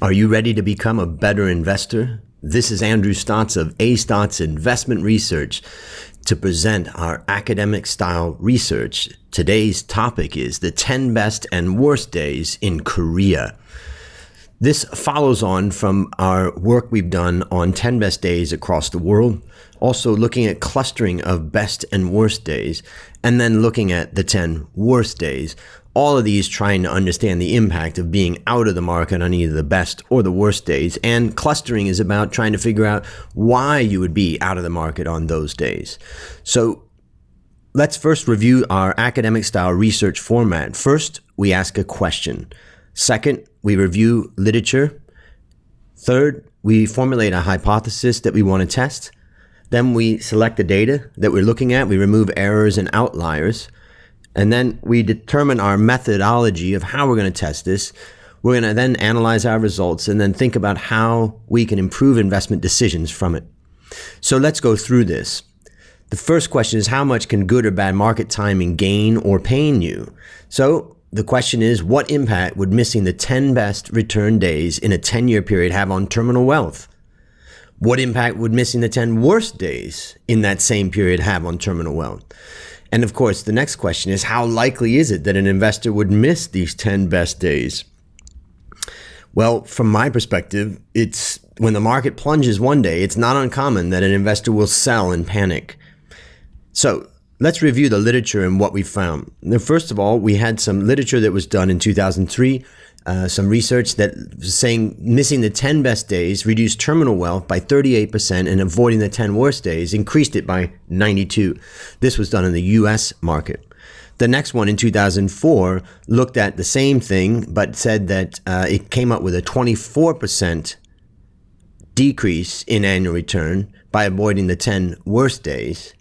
Are you ready to become a better investor? This is Andrew Stotz of A Stotz Investment Research to present our academic style research. Today's topic is the 10 best and worst days in Korea. This follows on from our work we've done on 10 best days across the world, also looking at clustering of best and worst days, and then looking at the 10 worst days. All of these trying to understand the impact of being out of the market on either the best or the worst days. And clustering is about trying to figure out why you would be out of the market on those days. So let's first review our academic style research format. First, we ask a question. Second, we review literature. Third, we formulate a hypothesis that we want to test. Then we select the data that we're looking at. We remove errors and outliers. And then we determine our methodology of how we're going to test this. We're going to then analyze our results and then think about how we can improve investment decisions from it. So let's go through this. The first question is, how much can good or bad market timing gain or pain you? So the question is, what impact would missing the 10 best return days in a 10-year period have on terminal wealth? What impact would missing the 10 worst days in that same period have on terminal wealth? And of course, the next question is, how likely is it that an investor would miss these 10 best days? Well, from my perspective, it's when the market plunges one day, it's not uncommon that an investor will sell in panic. So let's review the literature and what we found. Now, first of all, we had some literature that was done in 2003, some research that was saying missing the 10 best days reduced terminal wealth by 38% and avoiding the 10 worst days increased it by 92%. This was done in the US market. The next one in 2004 looked at the same thing, but said that it came up with a 24% decrease in annual return by avoiding the 10 worst days.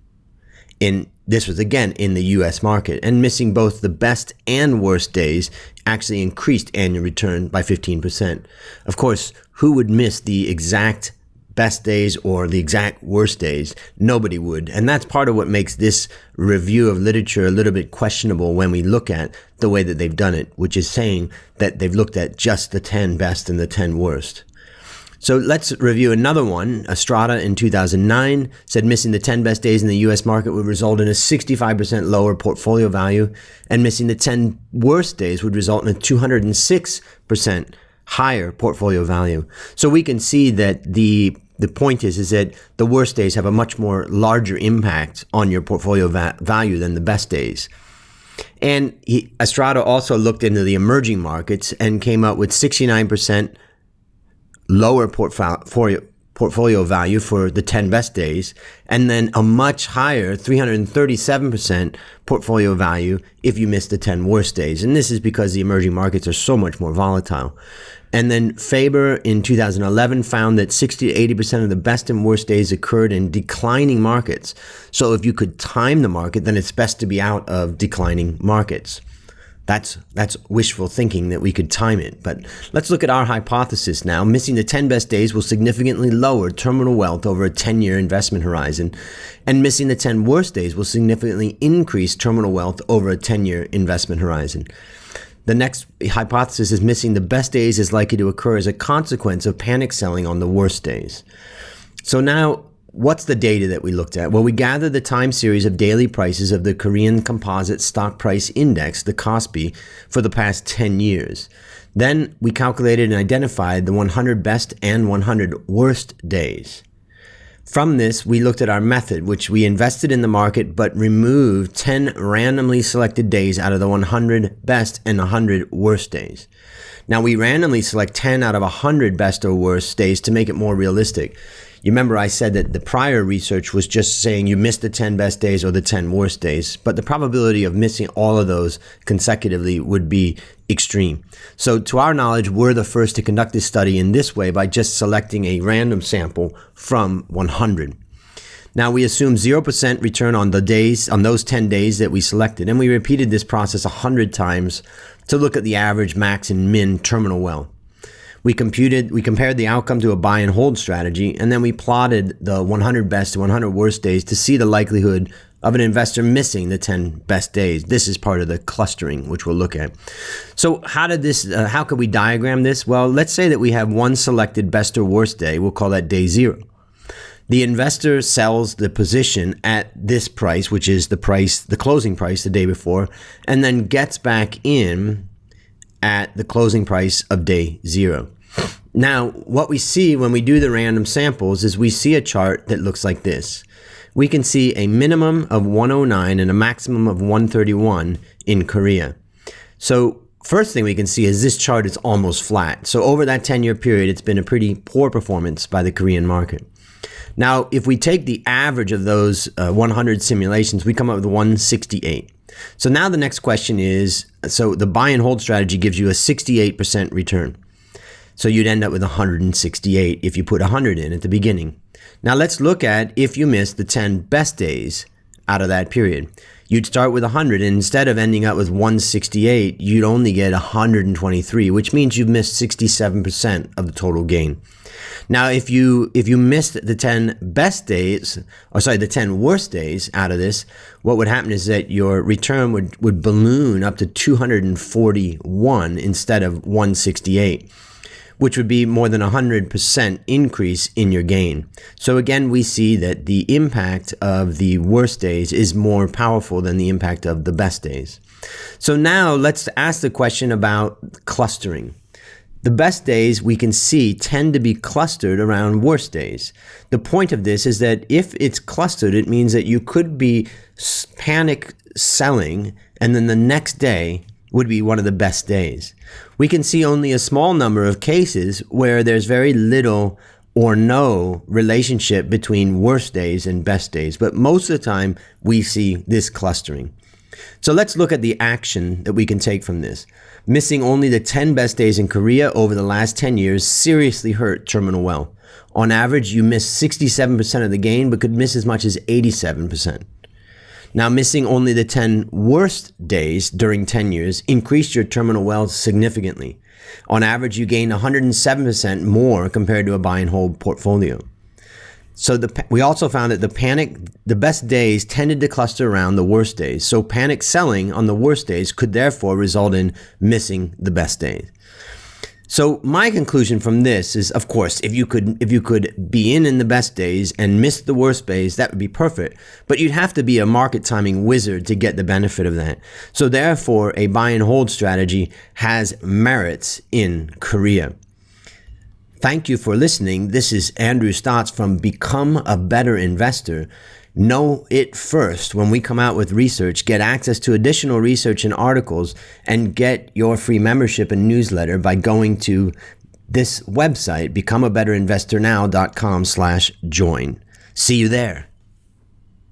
This was again in the US market, and missing both the best and worst days actually increased annual return by 15%. Of course, who would miss the exact best days or the exact worst days? Nobody would. And that's part of what makes this review of literature a little bit questionable when we look at the way that they've done it, which is saying that they've looked at just the 10 best and the 10 worst. So let's review another one. Estrada in 2009 said missing the 10 best days in the U.S. market would result in a 65% lower portfolio value, and missing the 10 worst days would result in a 206% higher portfolio value. So we can see that the point is that the worst days have a much more larger impact on your portfolio value than the best days. And Estrada also looked into the emerging markets and came up with 69% lower portfolio value for the 10 best days, and then a much higher 337% portfolio value if you miss the 10 worst days. And this is because the emerging markets are so much more volatile. And then Faber in 2011 found that 60 to 80% of the best and worst days occurred in declining markets. So if you could time the market, then it's best to be out of declining markets. That's wishful thinking that we could time it. But let's look at our hypothesis now. Missing the 10 best days will significantly lower terminal wealth over a 10-year investment horizon, and missing the 10 worst days will significantly increase terminal wealth over a 10-year investment horizon. The next hypothesis is missing the best days is likely to occur as a consequence of panic selling on the worst days. So now, what's the data that we looked at? Well, we gathered the time series of daily prices of the Korean Composite Stock Price Index, the KOSPI, for the past 10 years. Then we calculated and identified the 100 best and 100 worst days. From this, we looked at our method, which we invested in the market but removed 10 randomly selected days out of the 100 best and 100 worst days. Now, we randomly select 10 out of 100 best or worst days to make it more realistic. You remember I said that the prior research was just saying you missed the 10 best days or the 10 worst days, but the probability of missing all of those consecutively would be extreme. So to our knowledge, we're the first to conduct this study in this way by just selecting a random sample from 100. Now we assume 0% return on those 10 days that we selected, and we repeated this process 100 times to look at the average, max, and min terminal wealth. We compared the outcome to a buy and hold strategy, and then we plotted the 100 best to 100 worst days to see the likelihood of an investor missing the 10 best days. This is part of the clustering, which we'll look at. So how could we diagram this? Well, let's say that we have one selected best or worst day. We'll call that day 0. The investor sells the position at this price, which is the closing price the day before, and then gets back in at the closing price of day 0. Now, what we see when we do the random samples is we see a chart that looks like this. We can see a minimum of 109 and a maximum of 131 in Korea. So first thing we can see is this chart is almost flat. So over that 10-year period, it's been a pretty poor performance by the Korean market. Now, if we take the average of those 100 simulations, we come up with 168. So now the next question is, so the buy and hold strategy gives you a 68% return. So you'd end up with 168 if you put 100 in at the beginning. Now let's look at if you missed the 10 best days out of that period. You'd start with 100, and instead of ending up with 168, you'd only get 123, which means you've missed 67% of the total gain. Now, if you missed the 10 best days, the 10 worst days out of this, what would happen is that your return would balloon up to 241 instead of 168, which would be more than 100% increase in your gain. So again, we see that the impact of the worst days is more powerful than the impact of the best days. So now let's ask the question about clustering. The best days we can see tend to be clustered around worst days. The point of this is that if it's clustered, it means that you could be panic selling, and then the next day would be one of the best days. We can see only a small number of cases where there's very little or no relationship between worst days and best days, but most of the time we see this clustering. So let's look at the action that we can take from this. Missing only the 10 best days in Korea over the last 10 years seriously hurt terminal wealth. On average, you miss 67% of the gain, but could miss as much as 87%. Now, missing only the 10 worst days during 10 years increased your terminal wealth significantly. On average, you gained 107% more compared to a buy and hold portfolio. So we also found that the best days tended to cluster around the worst days. So panic selling on the worst days could therefore result in missing the best days. So my conclusion from this is, of course, if you could be in the best days and miss the worst days, that would be perfect. But you'd have to be a market timing wizard to get the benefit of that. So therefore, a buy and hold strategy has merits in Korea. Thank you for listening. This is Andrew Stotz from Become a Better Investor. Know it first when we come out with research. Get access to additional research and articles, and get your free membership and newsletter by going to this website, becomeabetterinvestornow.com/join. See you there.